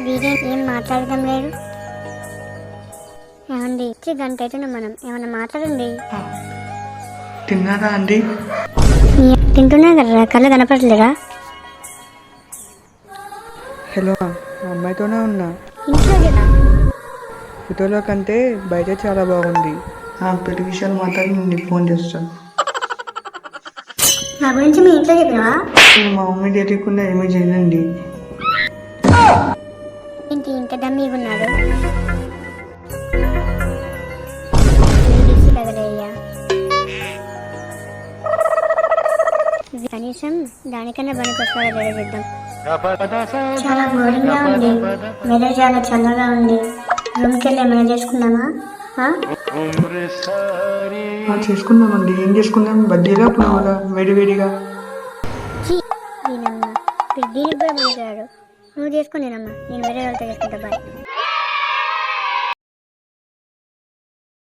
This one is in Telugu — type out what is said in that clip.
వీరేం ఏం మాట్లాడడం లేదు. ఏమండి గంట అయితే మనం ఏమన్నా మాట్లాడండి. తిన్నారా అండి? తింటున్నా కదా, కళ్ళు కనపడలేదా? హలో, అమ్మాయితోనే ఉన్నా. ఇంట్లో కదా. ఫోటోలో కంటే బయట చాలా బాగుంది. పెళ్లి విషయాలు మాట్లాడి నేను నీకు ఫోన్ చేస్తాను. నా గురించి మీ ఇంట్లో చెప్పినా? మా మమ్మీ తెలియకుండా ఏమీ చేయనండి. ఏంటి ఇంత డమ్మీగా ఉన్నాడు? కనీసం దానికన్నా పనికొస్తాడో లేదో చూద్దాం. చాలా బోరింగ్గా ఉంది. వెదర్ చాలా చల్లగా ఉంది. రూమ్కి వెళ్ళి ఏమైనా చేసుకుందామా? చేసుకుందామండి. ఏం చేసుకుందాం? బద్దీగా పునుగులా వేడివేడిగా. దీనమ్మా దీనికి కూడా పనికిరాడు. నువ్వు చేసుకునేనమ్మా, నేను వేరే వాళ్ళతో చేసుకుంటా. బాయ్.